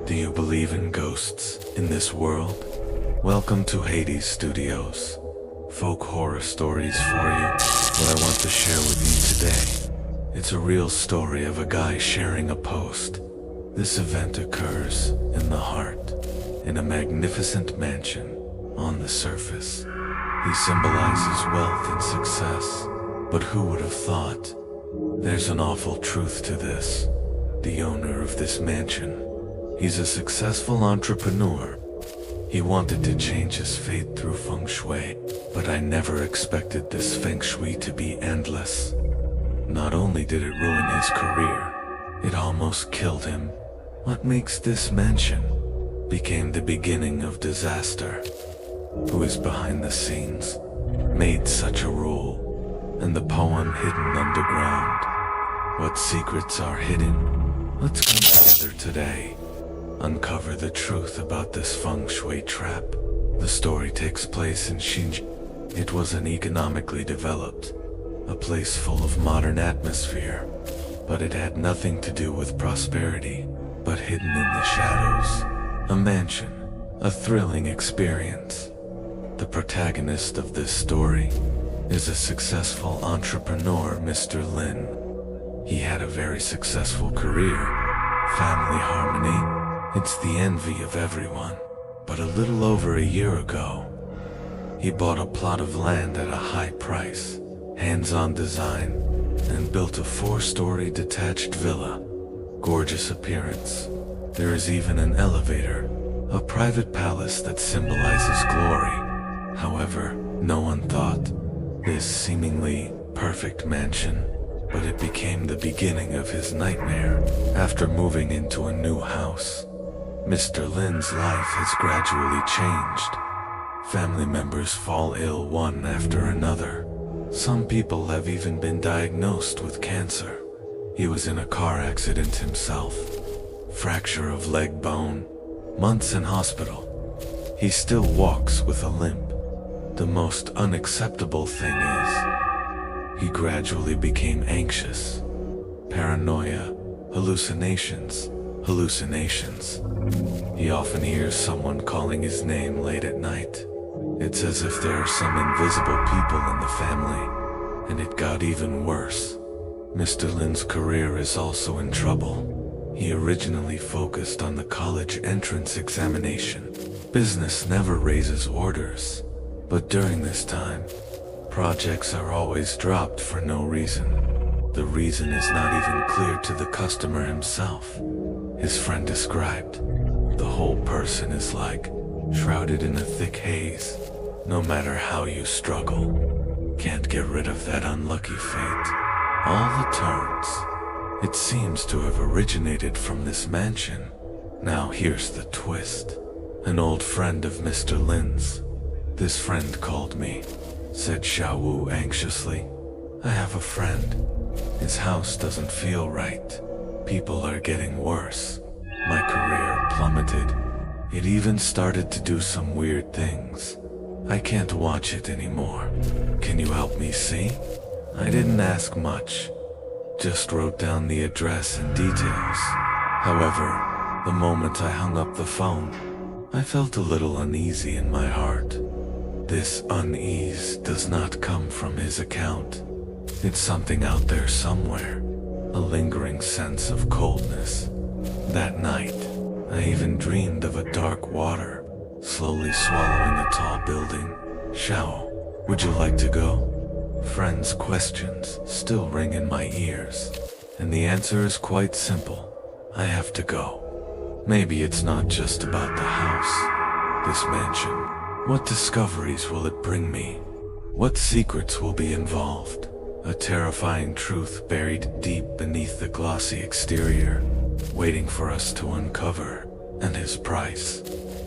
Do you believe in ghosts in this world? Welcome to Hades Studios. Folk horror stories for you. What I want to share with you today. It's a real story of a guy sharing a post. This event occurs in the heart, in a magnificent mansion. On the surface, he symbolizes wealth and success. But who would have thought? There's an awful truth to this. The owner of this mansion, he's a successful entrepreneur. He wanted to change his fate through feng shui, but I never expected this feng shui to be endless. Not only did it ruin his career, it almost killed him. What makes this mansion became the beginning of disaster. Who is behind the scenes, made such a rule, and the poem hidden underground. What secrets are hidden? Let's come together today. Uncover the truth about this feng shui trap. The story takes place in Xinjiang. It was an economically developed, a place full of modern atmosphere, but it had nothing to do with prosperity, but hidden in the shadows. A mansion, a thrilling experience. The protagonist of this story is a successful entrepreneur, Mr. Lin. He had a very successful career, family harmony, it's the envy of everyone. But a little over a year ago, he bought a plot of land at a high price, hands-on design, and built a 4-story detached villa. Gorgeous appearance. There is even an elevator, a private palace that symbolizes glory. However, no one thought this seemingly perfect mansion, but it became the beginning of his nightmare. After moving into a new house, Mr. Lin's life has gradually changed. Family members fall ill one after another. Some people have even been diagnosed with cancer. He was in a car accident himself. Fracture of leg bone, months in hospital. He still walks with a limp. The most unacceptable thing is, he gradually became anxious. Paranoia, hallucinations. He often hears someone calling his name late at night. It's as if there are some invisible people in the family. And it got even worse. Mr. Lin's career is also in trouble. He originally focused on the college entrance examination. Business never raises orders. But during this time, projects are always dropped for no reason. The reason is not even clear to the customer himself. His friend described, the whole person is like shrouded in a thick haze. No matter how you struggle, can't get rid of that unlucky fate. All the turns, it seems to have originated from this mansion. Now here's the twist. An old friend of Mr. Lin's. This friend called me, said Xiao Wu anxiously. I have a friend. His house doesn't feel right. People are getting worse. My career plummeted. It even started to do some weird things. I can't watch it anymore. Can you help me see? I didn't ask much. Just wrote down the address and details. However, the moment I hung up the phone, I felt a little uneasy in my heart. This unease does not come from his account. It's something out there somewhere. A lingering sense of coldness. That night, I even dreamed of a dark water, slowly swallowing a tall building. Xiao, would you like to go? Friends' questions still ring in my ears. And the answer is quite simple. I have to go. Maybe it's not just about the house, this mansion. What discoveries will it bring me? What secrets will be involved? A terrifying truth buried deep beneath the glossy exterior, waiting for us to uncover. And his price.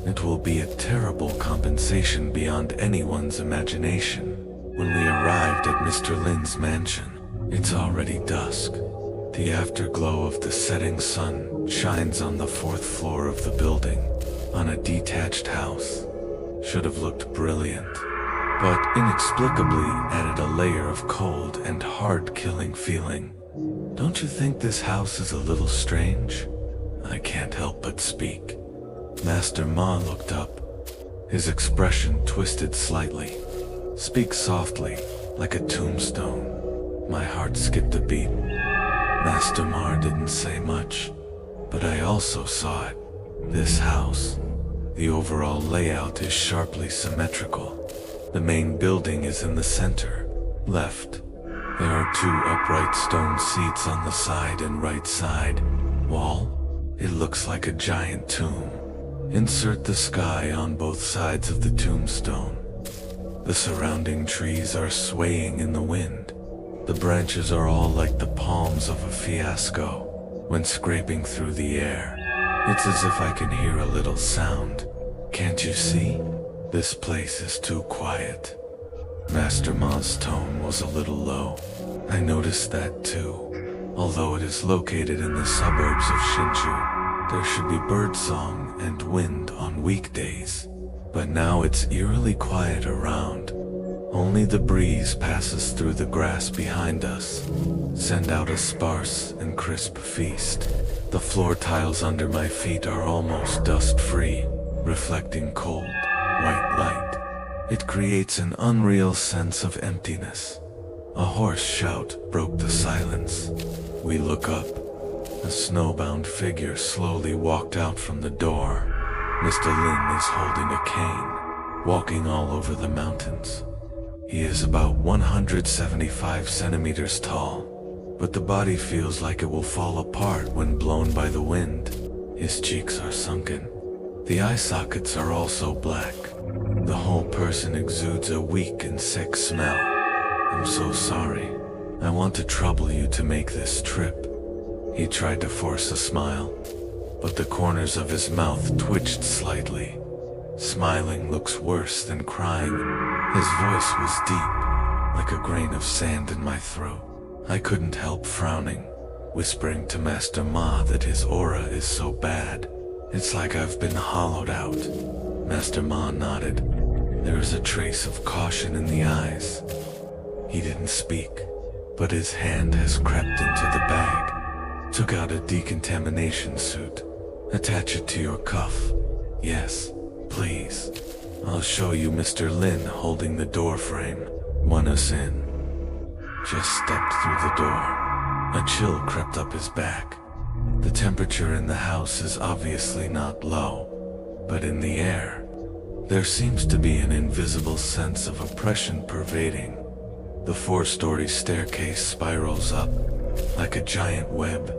It will be a terrible compensation beyond anyone's imagination. When we arrived at Mr. Lin's mansion, it's already dusk. The afterglow of the setting sun shines on the 4th floor of the building, on a detached house. Should have looked brilliant, but inexplicably added a layer of cold and hard-killing feeling. Don't you think this house is a little strange? I can't help but speak. Master Ma looked up, his expression twisted slightly. Speak softly, like a tombstone. My heart skipped a beat. Master Ma didn't say much, but I also saw it. This house, the overall layout is sharply symmetrical. The main building is in the center, left. There are 2 upright stone seats on the side and right side wall. It looks like a giant tomb. Insert the sky on both sides of the tombstone. The surrounding trees are swaying in the wind. The branches are all like the palms of a fiasco when scraping through the air. It's as if I can hear a little sound. Can't you see? This place is too quiet. Master Ma's tone was a little low. I noticed that too. Although it is located in the suburbs of Hsinchu, there should be birdsong and wind on weekdays. But now it's eerily quiet around. Only the breeze passes through the grass behind us, send out a sparse and crisp feast. The floor tiles under my feet are almost dust-free, reflecting cold, white light. It creates an unreal sense of emptiness. A hoarse shout broke the silence. We look up. A snowbound figure slowly walked out from the door. Mr. Lin is holding a cane, walking all over the mountains. He is about 175 centimeters tall, but the body feels like it will fall apart when blown by the wind. His cheeks are sunken. The eye sockets are also black. The whole person exudes a weak and sick smell. I'm so sorry. I want to trouble you to make this trip. He tried to force a smile, but the corners of his mouth twitched slightly. Smiling looks worse than crying. His voice was deep, like a grain of sand in my throat. I couldn't help frowning, whispering to Master Ma that his aura is so bad. It's like I've been hollowed out. Master Ma nodded. There is a trace of caution in the eyes. He didn't speak, but his hand has crept into the bag. Took out a decontamination suit. Attach it to your cuff. Yes, please. I'll show you Mr. Lin holding the door frame. Want us in? Just stepped through the door. A chill crept up his back. The temperature in the house is obviously not low, but in the air, there seems to be an invisible sense of oppression pervading. The 4-story staircase spirals up, like a giant web.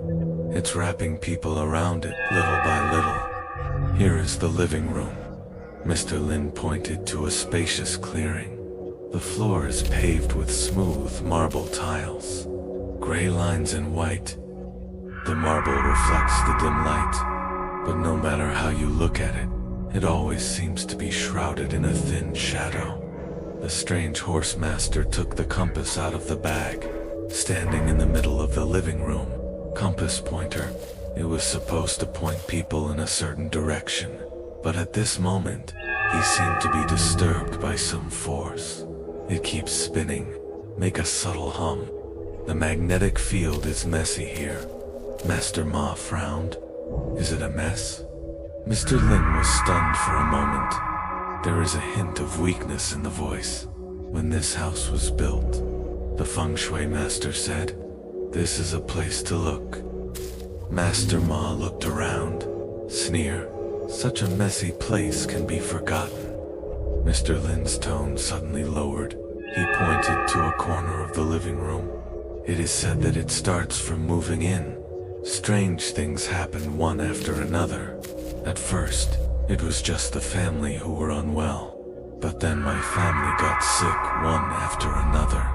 It's wrapping people around it little by little. Here is the living room. Mr. Lin pointed to a spacious clearing. The floor is paved with smooth marble tiles, gray lines and white. The marble reflects the dim light, but no matter how you look at it, it always seems to be shrouded in a thin shadow. The strange horse master took the compass out of the bag, standing in the middle of the living room. Compass pointer. It was supposed to point people in a certain direction, but at this moment, he seemed to be disturbed by some force. It keeps spinning, make a subtle hum. The magnetic field is messy here. Master Ma frowned. Is it a mess? Mr. Lin was stunned for a moment. There is a hint of weakness in the voice. When this house was built, the feng shui master said, "This is a place to look." Master Ma looked around. Sneer. Such a messy place can be forgotten. Mr. Lin's tone suddenly lowered. He pointed to a corner of the living room. It is said that it starts from moving in. Strange things happen one after another. At first, it was just the family who were unwell. But then my family got sick one after another.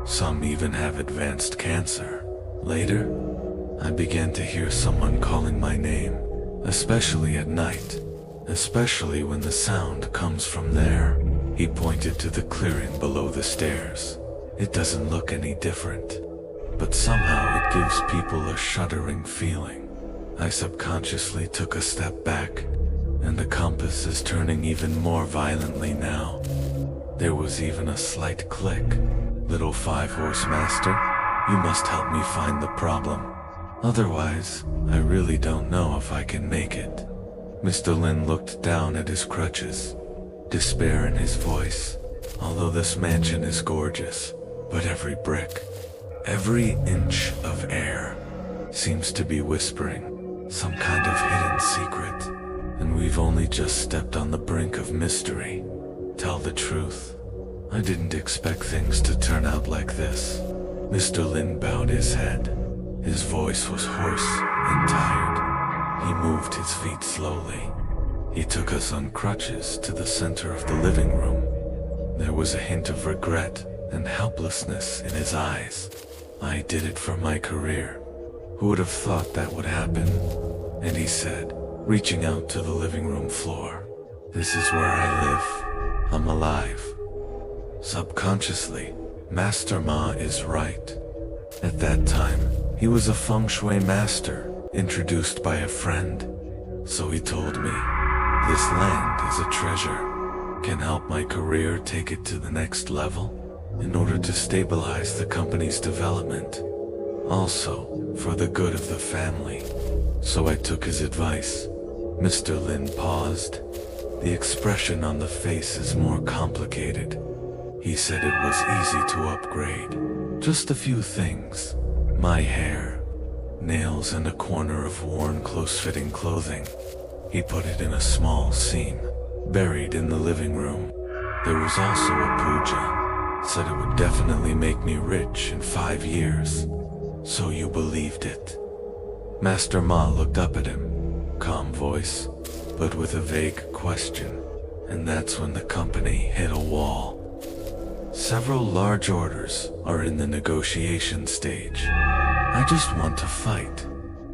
Some even have advanced cancer. Later, I began to hear someone calling my name, especially at night, especially when the sound comes from there. He pointed to the clearing below the stairs. It doesn't look any different, but somehow it gives people a shuddering feeling. I subconsciously took a step back, and the compass is turning even more violently now. There was even a slight click. Little 5-horse master, you must help me find the problem. Otherwise, I really don't know if I can make it. Mr. Lin looked down at his crutches, despair in his voice. Although this mansion is gorgeous, but every brick, every inch of air seems to be whispering some kind of hidden secret, and we've only just stepped on the brink of mystery. Tell the truth, I didn't expect things to turn out like this. Mr. Lin bowed his head. His voice was hoarse and tired. He moved his feet slowly. He took us on crutches to the center of the living room. There was a hint of regret and helplessness in his eyes. I did it for my career. Who would have thought that would happen? And he said, reaching out to the living room floor, "This is where I live. I'm alive." Subconsciously, Master Ma is right. At that time, he was a feng shui master, introduced by a friend. So he told me, "This land is a treasure. Can help my career take it to the next level in order to stabilize the company's development. Also, for the good of the family." So I took his advice. Mr. Lin paused. The expression on the face is more complicated. He said it was easy to upgrade. Just a few things. My hair, nails, and a corner of worn close-fitting clothing. He put it in a small seam, buried in the living room. There was also a puja. Said it would definitely make me rich in 5 years. So you believed it? Master Ma looked up at him, calm voice, but with a vague question. And that's when the company hit a wall. Several large orders are in the negotiation stage. I just want to fight.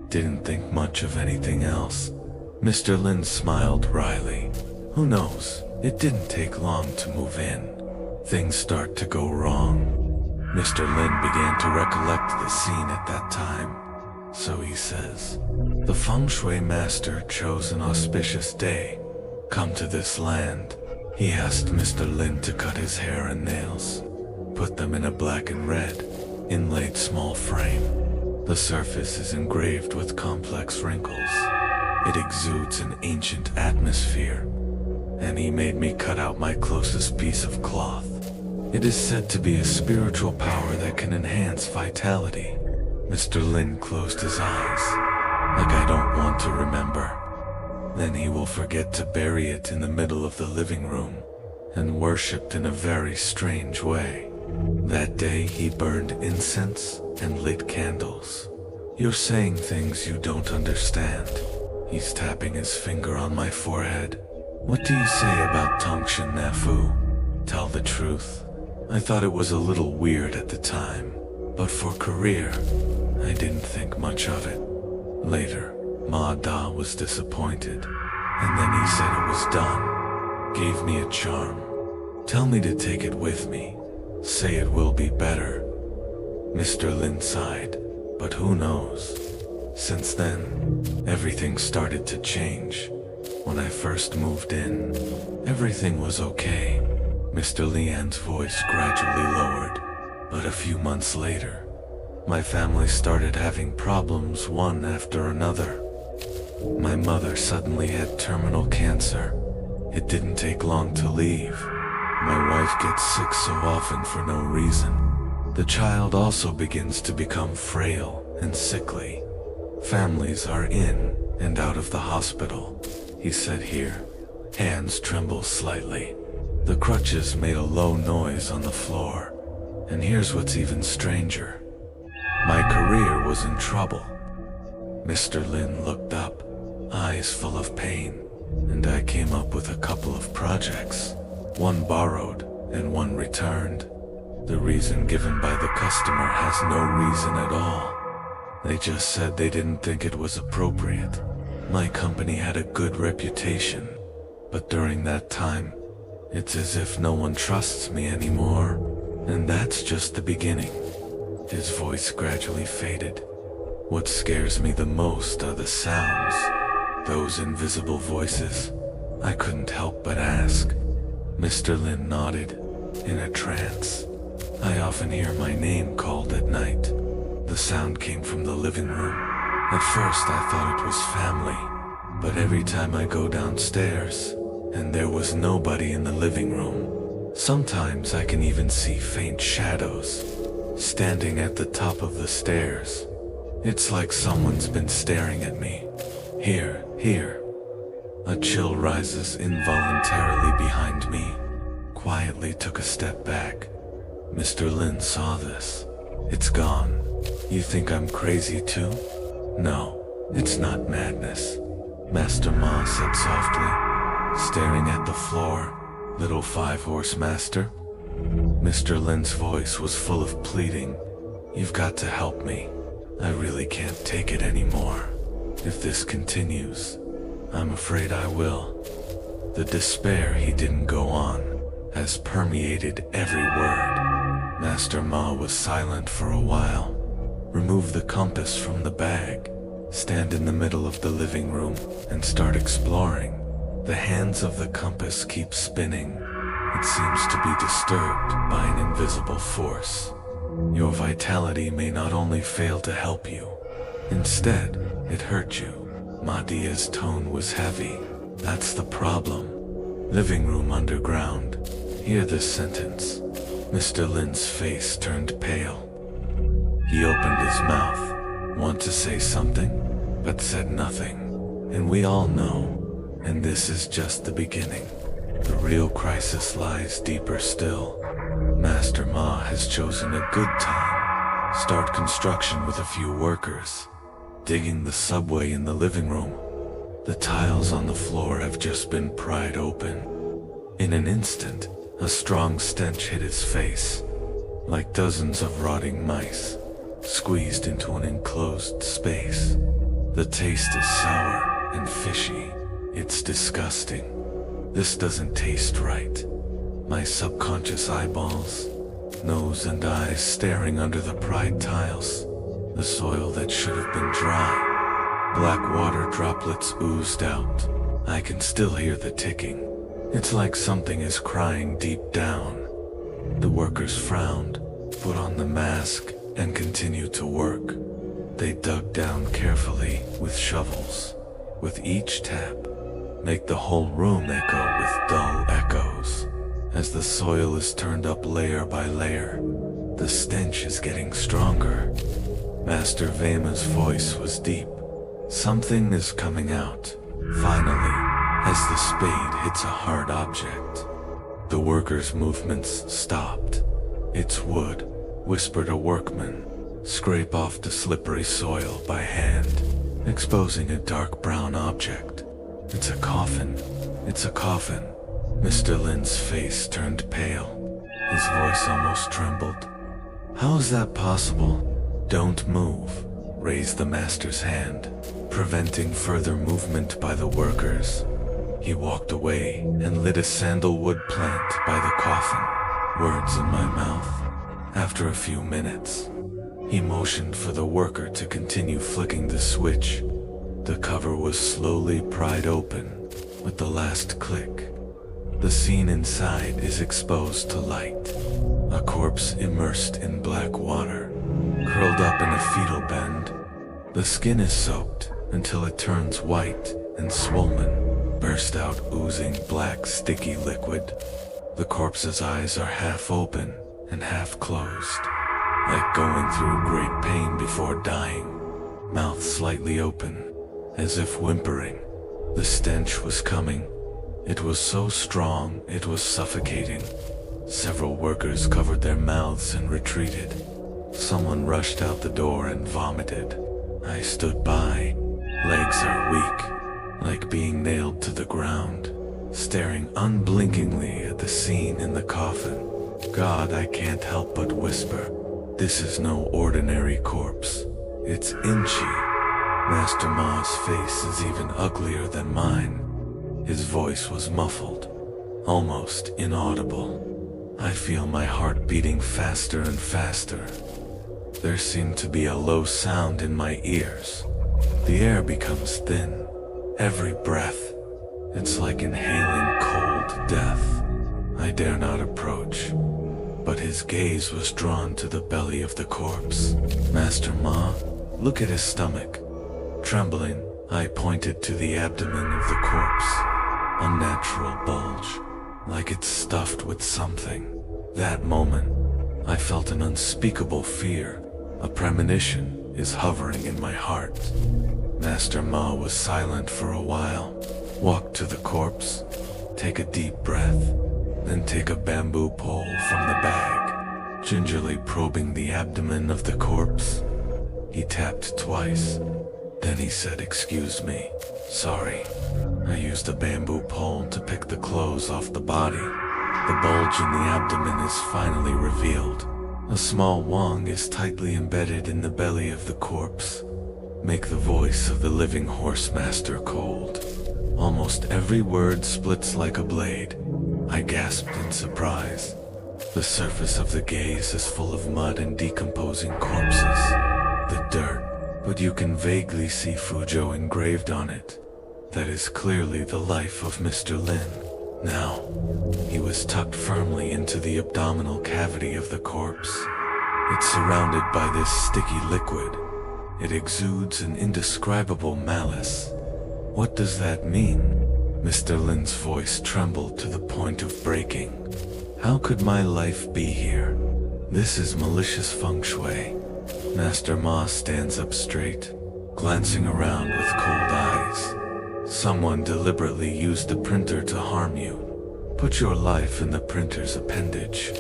Didn't think much of anything else. Mr. Lin smiled wryly. Who knows? It didn't take long to move in. Things start to go wrong. Mr. Lin began to recollect the scene at that time. So he says, "The feng shui master chose an auspicious day. Come to this land." He asked Mr. Lin to cut his hair and nails, put them in a black and red, inlaid small frame. The surface is engraved with complex wrinkles. It exudes an ancient atmosphere. And he made me cut out my closest piece of cloth. It is said to be a spiritual power that can enhance vitality. Mr. Lin closed his eyes, like I don't want to remember. Then he will forget to bury it in the middle of the living room, and worshipped in a very strange way. That day he burned incense and lit candles. You're saying things you don't understand. He's tapping his finger on my forehead. What do you say about Tongshan Nafu? Tell the truth. I thought it was a little weird at the time, but for career, I didn't think much of it. Later, Ma Da was disappointed, and then he said it was done. Gave me a charm. Tell me to take it with me. Say it will be better. Mr. Lin sighed, but who knows? Since then, everything started to change. When I first moved in, everything was okay. Mr. Lian's voice gradually lowered, but a few months later, my family started having problems one after another. My mother suddenly had terminal cancer. It didn't take long to leave. My wife gets sick so often for no reason. The child also begins to become frail and sickly. Families are in and out of the hospital. He said here. Hands tremble slightly. The crutches made a low noise on the floor. And here's what's even stranger. My career was in trouble. Mr. Lin looked up, eyes full of pain, and I came up with a couple of projects. One borrowed and one returned. The reason given by the customer has no reason at all. They just said they didn't think it was appropriate. My company had a good reputation, but during that time, it's as if no one trusts me anymore. And that's just the beginning. His voice gradually faded. What scares me the most are the sounds. Those invisible voices. I couldn't help but ask. Mr. Lin nodded, in a trance. I often hear my name called at night. The sound came from the living room. At first I thought it was family, but every time I go downstairs, and there was nobody in the living room. Sometimes I can even see faint shadows, standing at the top of the stairs. It's like someone's been staring at me. Here. A chill rises involuntarily behind me. Quietly took a step back. Mr. Lin saw this. It's gone. You think I'm crazy too? No, it's not madness, Master Ma said softly, staring at the floor. Little five-horse master? Mr. Lin's voice was full of pleading. You've got to help me. I really can't take it anymore. If this continues, I'm afraid I will. The despair, he didn't go on, has permeated every word. Master Ma was silent for a while. Remove the compass from the bag, stand in the middle of the living room, and start exploring. The hands of the compass keep spinning. It seems to be disturbed by an invisible force. Your vitality may not only fail to help you, instead, it hurt you. Madia's tone was heavy. That's the problem. Living room underground. Hear this sentence. Mr. Lin's face turned pale. He opened his mouth, want to say something, but said nothing. And we all know, and this is just the beginning. The real crisis lies deeper still. Master Ma has chosen a good time. Start construction with a few workers, digging the subway in the living room. The tiles on the floor have just been pried open. In an instant, a strong stench hit his face, like dozens of rotting mice, squeezed into an enclosed space. The taste is sour and fishy. It's disgusting. This doesn't taste right. My subconscious eyeballs, nose and eyes staring under the pried tiles. The soil that should have been dry. Black water droplets oozed out. I can still hear the ticking. It's like something is crying deep down. The workers frowned, put on the mask, and continued to work. They dug down carefully with shovels. With each tap, make the whole room echo with dull echoes. As the soil is turned up layer by layer, the stench is getting stronger. Master Vema's voice was deep. Something is coming out, finally, as the spade hits a hard object. The workers' movements stopped. It's wood, whispered a workman. Scrape off the slippery soil by hand, exposing a dark brown object. It's a coffin. It's a coffin. Mr. Lin's face turned pale. His voice almost trembled. How is that possible? Don't move. Raised the master's hand, preventing further movement by the workers. He walked away and lit a sandalwood plant by the coffin. Words in my mouth. After a few minutes, he motioned for the worker to continue flicking the switch. The cover was slowly pried open with the last click. The scene inside is exposed to light. A corpse immersed in black water, curled up in a fetal bend. The skin is soaked until it turns white and swollen, burst out oozing black sticky liquid. The corpse's eyes are half open and half closed, like going through great pain before dying. Mouth slightly open, as if whimpering. The stench was coming. It was so strong, it was suffocating. Several workers covered their mouths and retreated. Someone rushed out the door and vomited. I stood by. Legs are weak, like being nailed to the ground, staring unblinkingly at the scene in the coffin. God, I can't help but whisper, this is no ordinary corpse. It's Inchi. Master Ma's face is even uglier than mine. His voice was muffled, almost inaudible. I feel my heart beating faster and faster. There seemed to be a low sound in my ears. The air becomes thin. Every breath, it's like inhaling cold death. I dare not approach, but his gaze was drawn to the belly of the corpse. Master Ma, look at his stomach. Trembling, I pointed to the abdomen of the corpse. Unnatural bulge, like it's stuffed with something. That moment, I felt an unspeakable fear. A premonition is hovering in my heart. Master Ma was silent for a while. Walked to the corpse, take a deep breath, then take a bamboo pole from the bag, gingerly probing the abdomen of the corpse. He tapped twice. Then he said, "Excuse me, sorry." I used a bamboo pole to pick the clothes off the body. The bulge in the abdomen is finally revealed. A small wang is tightly embedded in the belly of the corpse. Make the voice of the living horse master cold. Almost every word splits like a blade. I gasped in surprise. The surface of the gaze is full of mud and decomposing corpses. The dirt, but you can vaguely see Fuzhou engraved on it. That is clearly the life of Mr. Lin. Now, he was tucked firmly into the abdominal cavity of the corpse. It's surrounded by this sticky liquid. It exudes an indescribable malice. What does that mean? Mr. Lin's voice trembled to the point of breaking. How could my life be here? This is malicious feng shui. Master Ma stands up straight, glancing around with cold eyes. Someone deliberately used the printer to harm you. Put your life in the printer's appendage.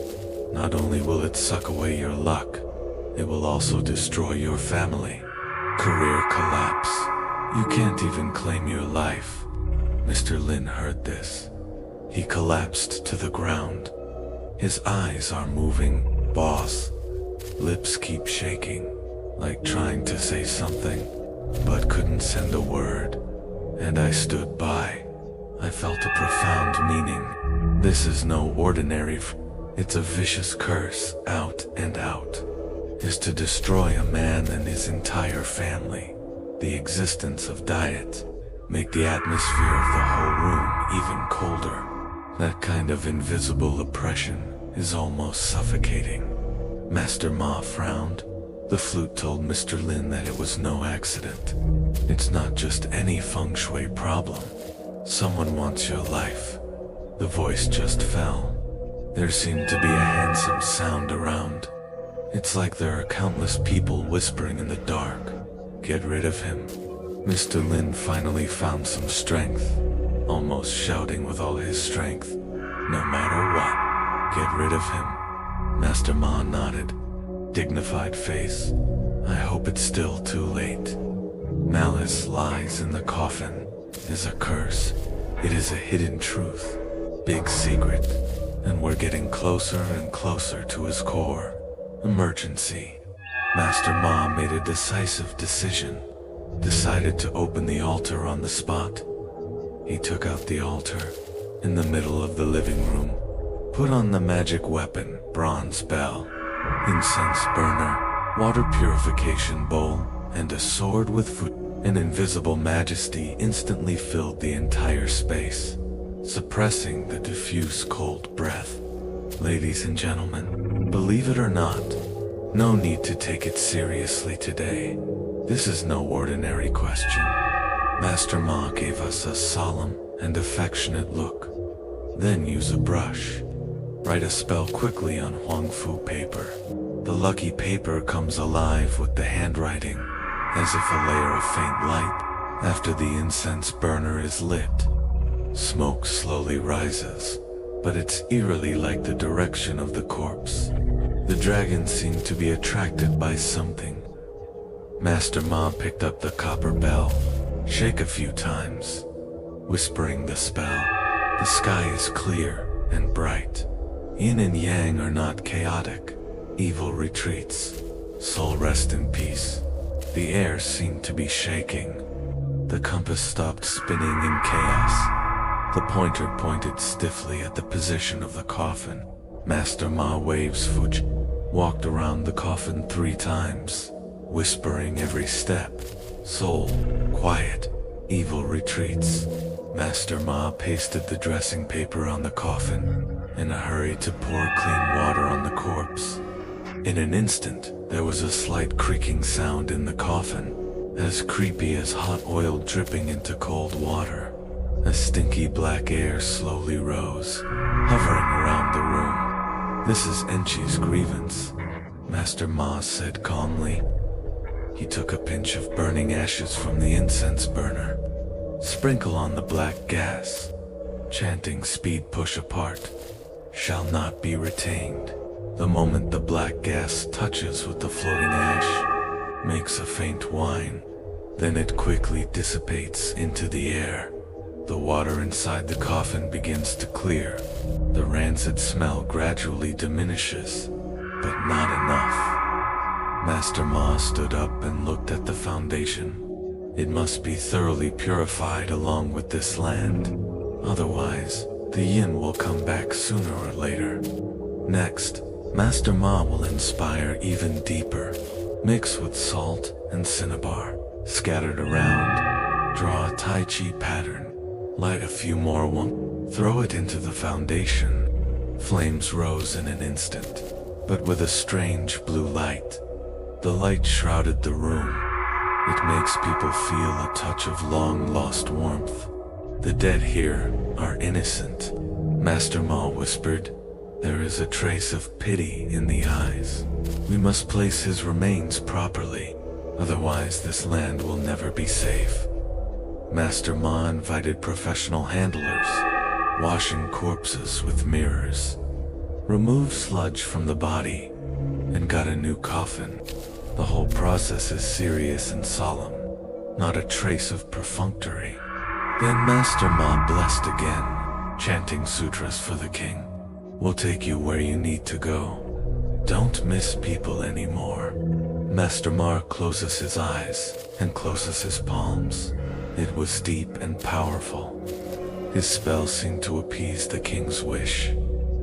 Not only will it suck away your luck, it will also destroy your family. Career collapse. You can't even claim your life. Mr. Lin heard this. He collapsed to the ground. His eyes are moving, boss. Lips keep shaking, like trying to say something, but couldn't send a word. And I stood by. I felt a profound meaning. This is no ordinary it's a vicious curse, out and out. Is to destroy a man and his entire family. The existence of diet. Make the atmosphere of the whole room even colder. That kind of invisible oppression is almost suffocating. Master Ma frowned. The flute told Mr. Lin that it was no accident. It's not just any feng shui problem. Someone wants your life. The voice just fell. There seemed to be a handsome sound around. It's like there are countless people whispering in the dark. Get rid of him. Mr. Lin finally found some strength, almost shouting with all his strength. No matter what, get rid of him. Master Ma nodded. Dignified face. I hope it's still too late. Malice lies in the coffin. Is a curse. It is a hidden truth. Big secret. And we're getting closer and closer to his core. Emergency. Master Ma made a decisive decision. Decided to open the altar on the spot. He took out the altar in the middle of the living room. Put on the magic weapon, bronze bell, incense burner, water purification bowl, and a sword with foot. An invisible majesty instantly filled the entire space, suppressing the diffuse cold breath. Ladies and gentlemen, believe it or not, no need to take it seriously today. This is no ordinary question. Master Ma gave us a solemn and affectionate look. Then use a brush. Write a spell quickly on Huang Fu paper. The lucky paper comes alive with the handwriting, as if a layer of faint light after the incense burner is lit. Smoke slowly rises, but it's eerily like the direction of the corpse. The dragon seemed to be attracted by something. Master Ma picked up the copper bell, shake a few times, whispering the spell. The sky is clear and bright. Yin and yang are not chaotic. Evil retreats. Soul rest in peace. The air seemed to be shaking. The compass stopped spinning in chaos. The pointer pointed stiffly at the position of the coffin. Master Ma waves Fuji, walked around the coffin 3 times, whispering every step. Soul, quiet, evil retreats. Master Ma pasted the dressing paper on the coffin, in a hurry to pour clean water on the corpse. In an instant, there was a slight creaking sound in the coffin. as creepy as hot oil dripping into cold water. A stinky black air slowly rose, hovering around the room. "This is Enchi's grievance," Master Ma said calmly. He took a pinch of burning ashes from the incense burner. "Sprinkle on the black gas," chanting "speed push apart, shall not be retained." The moment the black gas touches with the floating ash, makes a faint whine, then it quickly dissipates into the air. The water inside the coffin begins to clear. The rancid smell gradually diminishes, but not enough. Master Ma stood up and looked at the foundation. It must be thoroughly purified along with this land. Otherwise, the yin will come back sooner or later. Next, Master Ma will inspire even deeper. Mix with salt and cinnabar, scattered around. Draw a Tai Chi pattern. Light a few more throw it into the foundation. Flames rose in an instant, but with a strange blue light. The light shrouded the room. It makes people feel a touch of long-lost warmth. "The dead here are innocent," Master Ma whispered. "There is a trace of pity in the eyes. We must place his remains properly, otherwise this land will never be safe." Master Ma invited professional handlers, washing corpses with mirrors, removed sludge from the body, and got a new coffin. The whole process is serious and solemn, not a trace of perfunctory. Then Master Ma blessed again, chanting sutras for the king. "We'll take you where you need to go. Don't miss people anymore." Master Ma closes his eyes and closes his palms. It was deep and powerful. His spell seemed to appease the king's wish.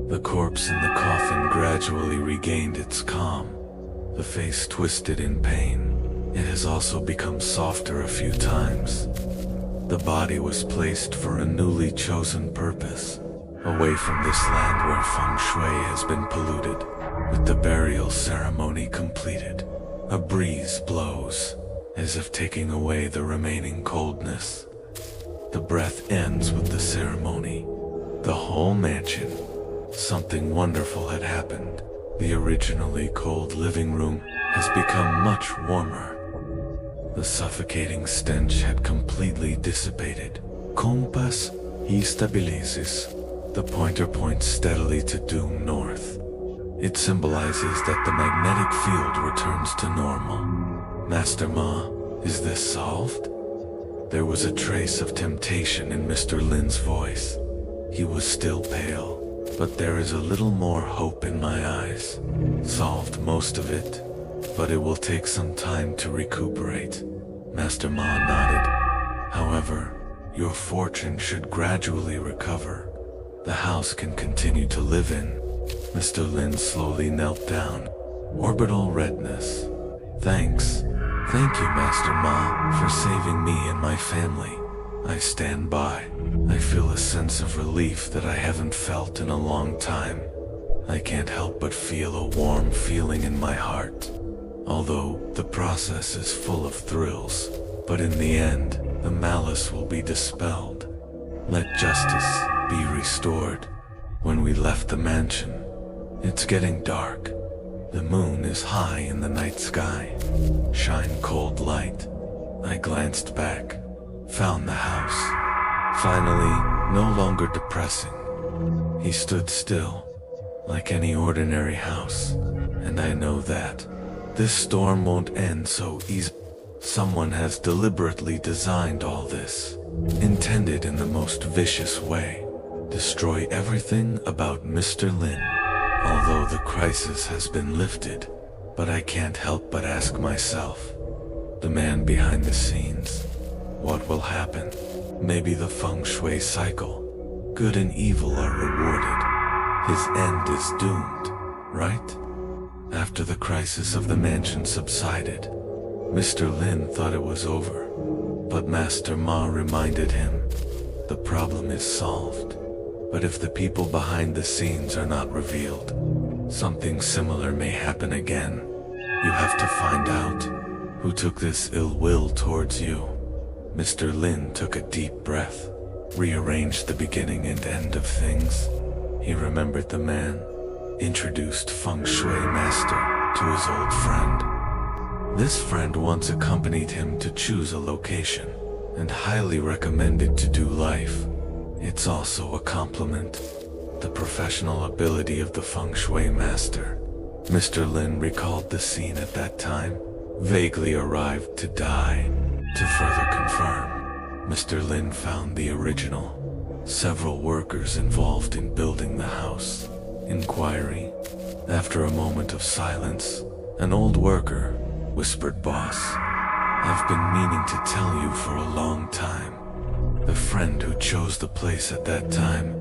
The corpse in the coffin gradually regained its calm, the face twisted in pain. It has also become softer a few times. The body was placed for a newly chosen purpose, away from this land where feng shui has been polluted. With the burial ceremony completed, a breeze blows, as if taking away the remaining coldness. The breath ends with the ceremony. The whole mansion. Something wonderful had happened. The originally cold living room has become much warmer. The suffocating stench had completely dissipated. Compass stabilizes. The pointer points steadily to due north. It symbolizes that the magnetic field returns to normal. "Master Ma, is this solved?" There was a trace of temptation in Mr. Lin's voice. He was still pale, but there is a little more hope in my eyes. "Solved most of it, but it will take some time to recuperate." Master Ma nodded. "However, your fortune should gradually recover. The house can continue to live in." Mr. Lin slowly knelt down. Orbital redness. "Thanks. Thank you, Master Ma, for saving me and my family. I stand by. I feel a sense of relief that I haven't felt in a long time. I can't help but feel a warm feeling in my heart. Although the process is full of thrills, but in the end, the malice will be dispelled. Let justice be restored." When we left the mansion, it's getting dark. The moon is high in the night sky. Shine cold light. I glanced back, found the house. Finally, no longer depressing. He stood still, like any ordinary house, and I know that this storm won't end so easily. Someone has deliberately designed all this, intended in the most vicious way. Destroy everything about Mr. Lin. Although the crisis has been lifted, but I can't help but ask myself, the man behind the scenes, what will happen? Maybe the feng shui cycle. Good and evil are rewarded. His end is doomed, right? After the crisis of the mansion subsided, Mr. Lin thought it was over, but Master Ma reminded him, the problem is solved. But if the people behind the scenes are not revealed, something similar may happen again. You have to find out Who took this ill will towards you? Mr. Lin took a deep breath, rearranged the beginning and end of things. He remembered the man, introduced Feng Shui master to his old friend. This friend once accompanied him to choose a location, and highly recommended to do life. It's also a compliment. The professional ability of the Feng Shui master. Mr. Lin recalled the scene at that time, vaguely arrived to die. To further confirm, Mr. Lin found the original. Several workers involved in building the house. Inquiry. After a moment of silence, an old worker whispered, "Boss, I've been meaning to tell you for a long time. The friend who chose the place at that time,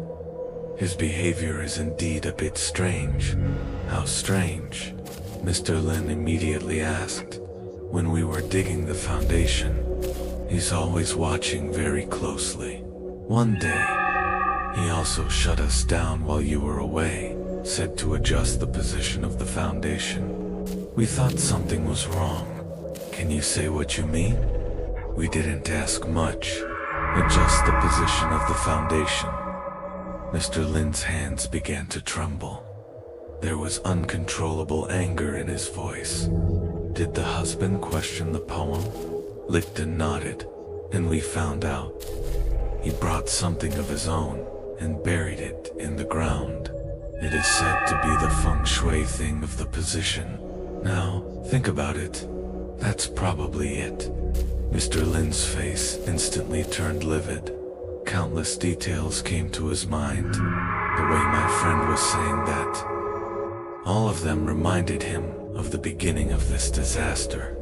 his behavior is indeed a bit strange." "How strange?" Mr. Lin immediately asked. "When we were digging the foundation, he's always watching very closely. One day, he also shut us down while you were away, said to adjust the position of the foundation. We thought something was wrong. Can you say what you mean?" "We didn't ask much. Adjust the position of the foundation." Mr. Lin's hands began to tremble. There was uncontrollable anger in his voice. Did the husband question the poem? Licton nodded, and we found out. He brought something of his own and buried it in the ground. It is said to be the feng shui thing of the position. Now, think about it. That's probably it. Mr. Lin's face instantly turned livid. Countless details came to his mind. The way my friend was saying that. All of them reminded him of the beginning of this disaster.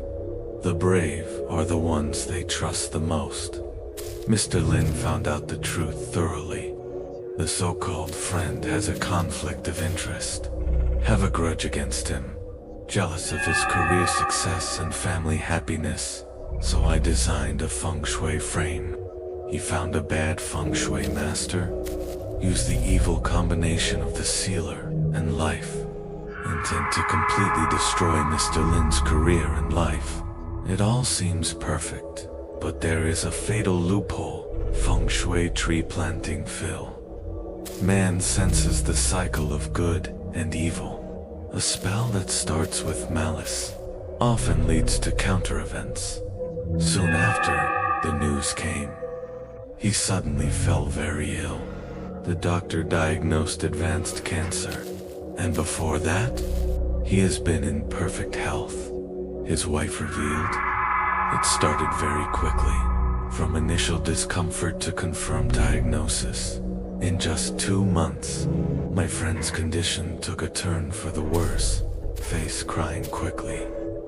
The brave are the ones they trust the most. Mr. Lin found out the truth thoroughly. The so-called friend has a conflict of interest. Have a grudge against him. Jealous of his career success and family happiness. So I designed a feng shui frame. He found a bad feng shui master. Used the evil combination of the sealer and life. Intent to completely destroy Mr. Lin's career and life. It all seems perfect, but there is a fatal loophole. Feng shui tree planting fill. Man senses the cycle of good and evil. A spell that starts with malice often leads to counter-events. Soon after, the news came. He suddenly fell very ill. The doctor diagnosed advanced cancer. And before that, he has been in perfect health. His wife revealed. It started very quickly, from initial discomfort to confirmed diagnosis. In just 2 months, my friend's condition took a turn for the worse, face crying quickly,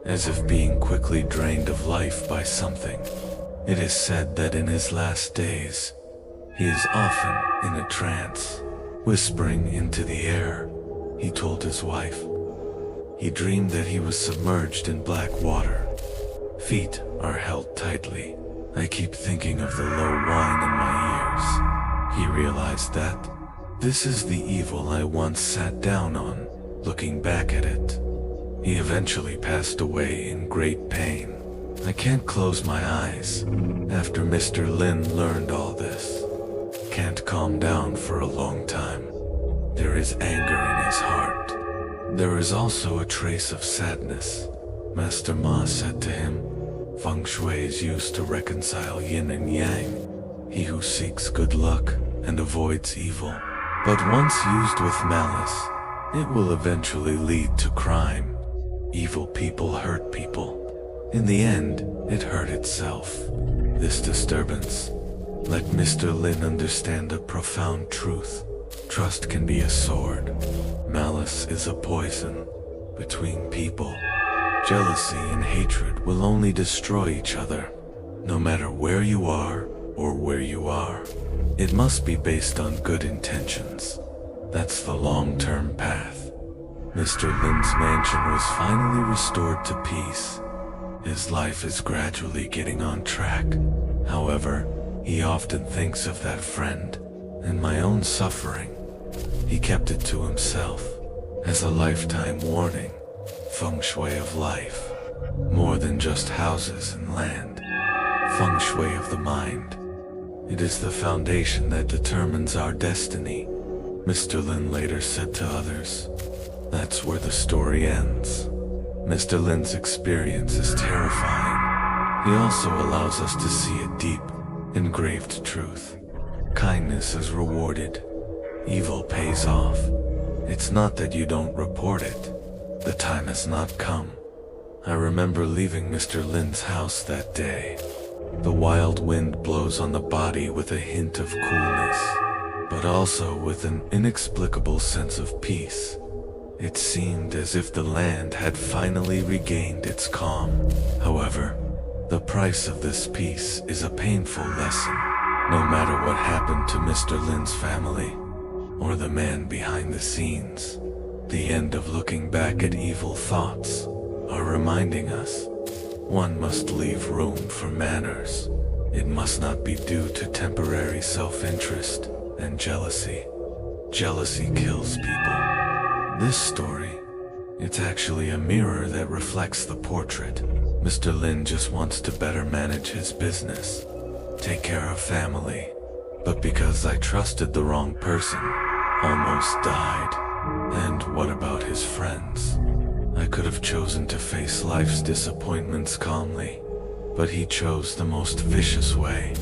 as if being quickly drained of life by something. It is said that in his last days, he is often in a trance, whispering into the air. He told his wife. He dreamed that he was submerged in black water. Feet are held tightly. I keep thinking of the low whine in my ears. He realized that this is the evil I once sat down on, looking back at it. He eventually passed away in great pain. I can't close my eyes after Mr. Lin learned all this. Can't calm down for a long time. There is anger in his heart. There is also a trace of sadness. Master Ma said to him, Feng Shui is used to reconcile yin and yang. He who seeks good luck and avoids evil. But once used with malice, it will eventually lead to crime. Evil people hurt people. In the end, it hurt itself. This disturbance let Mr. Lin understand a profound truth. Trust can be a sword. Malice is a poison between people. Jealousy and hatred will only destroy each other, no matter where you are or where you are. It must be based on good intentions. That's the long-term path. Mr. Lin's mansion was finally restored to peace. His life is gradually getting on track. However, he often thinks of that friend and my own suffering. He kept it to himself as a lifetime warning. Feng Shui of life. More than just houses and land. Feng Shui of the mind. It is the foundation that determines our destiny, Mr. Lin later said to others. That's where the story ends. Mr. Lin's experience is terrifying. He also allows us to see a deep, engraved truth. Kindness is rewarded. Evil pays off. It's not that you don't report it. The time has not come. I remember leaving Mr. Lin's house that day. The wild wind blows on the body with a hint of coolness, but also with an inexplicable sense of peace. It seemed as if the land had finally regained its calm. However, the price of this peace is a painful lesson. No matter what happened to Mr. Lin's family, or the man behind the scenes, the end of looking back at evil thoughts are reminding us one must leave room for manners. It must not be due to temporary self-interest and jealousy. Jealousy kills people. This story, it's actually a mirror that reflects the portrait. Mr. Lin just wants to better manage his business, take care of family, but because I trusted the wrong person, almost died. And what about his friends? I could have chosen to face life's disappointments calmly, but he chose the most vicious way,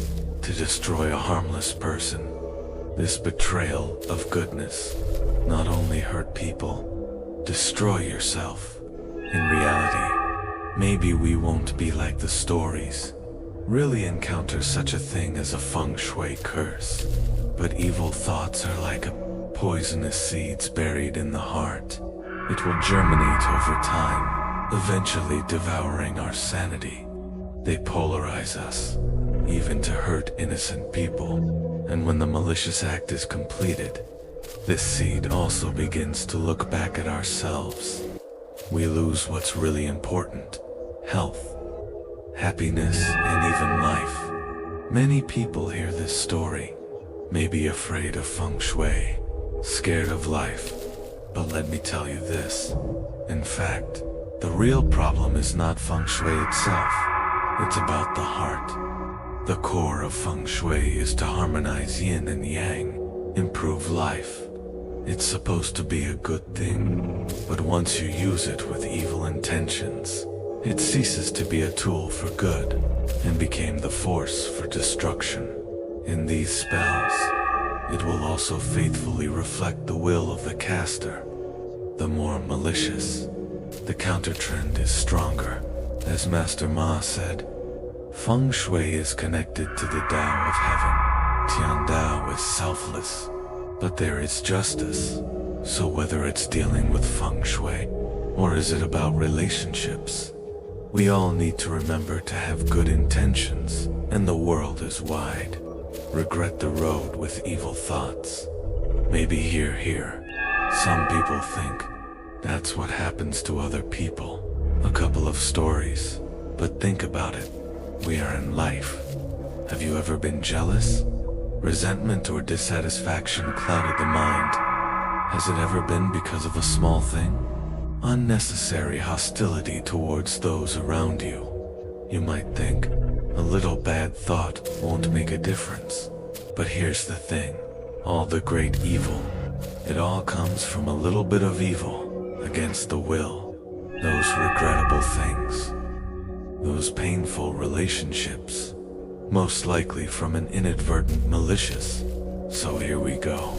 to destroy a harmless person. This betrayal of goodness not only hurt people, destroy yourself. In reality, maybe we won't be like the stories, really encounter such a thing as a feng shui curse, but evil thoughts are like poisonous seeds buried in the heart. It will germinate over time, eventually devouring our sanity. They polarize us, even to hurt innocent people. And when the malicious act is completed, this seed also begins to look back at ourselves. We lose what's really important: health, happiness, and even life. Many people hear this story, may be afraid of feng shui, scared of life. But let me tell you this. In fact, the real problem is not feng shui itself. It's about the heart. The core of feng shui is to harmonize yin and yang, improve life. It's supposed to be a good thing, but once you use it with evil intentions, it ceases to be a tool for good and became the force for destruction. In these spells, it will also faithfully reflect the will of the caster. The more malicious, the counter-trend is stronger. As Master Ma said, Feng Shui is connected to the Tao of heaven. Tian Dao is selfless, but there is justice. So whether it's dealing with Feng Shui, or is it about relationships, we all need to remember to have good intentions, and the world is wide. Regret the road with evil thoughts. Maybe here. Some people think that's what happens to other people. A couple of stories, but think about it. We are in life. Have you ever been jealous? Resentment or dissatisfaction clouded the mind. Has it ever been because of a small thing? Unnecessary hostility towards those around you. You might think, a little bad thought won't make a difference. But here's the thing. All the great evil, it all comes from a little bit of evil against the will. Those regrettable things, those painful relationships, most likely from an inadvertent malicious. So here we go.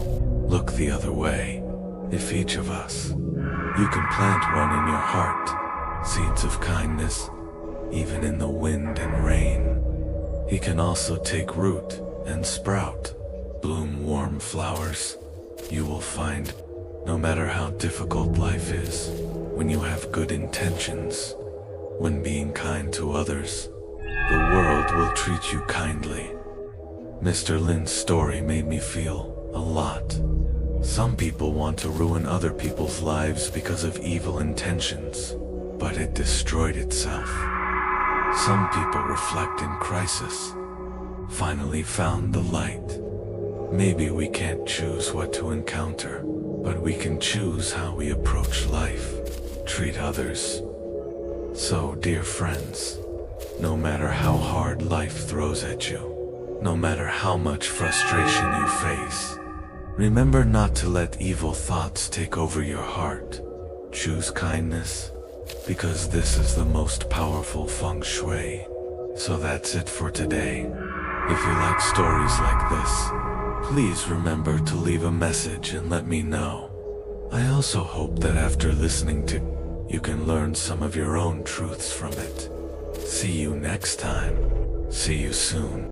Look the other way. If each of us, you can plant one in your heart, seeds of kindness, even in the wind and rain. He can also take root and sprout, bloom warm flowers. You will find, no matter how difficult life is, when you have good intentions, when being kind to others, the world will treat you kindly. Mr. Lin's story made me feel a lot. Some people want to ruin other people's lives because of evil intentions, but it destroyed itself. Some people reflect in crisis, finally found the light. Maybe we can't choose what to encounter, but we can choose how we approach life, treat others, So, dear friends, no matter how hard life throws at you, no matter how much frustration you face, remember not to let evil thoughts take over your heart. Choose kindness, because this is the most powerful feng shui. So that's it for today. If you like stories like this, please remember to leave a message and let me know. I also hope that after listening to, you can learn some of your own truths from it. See you next time. See you soon.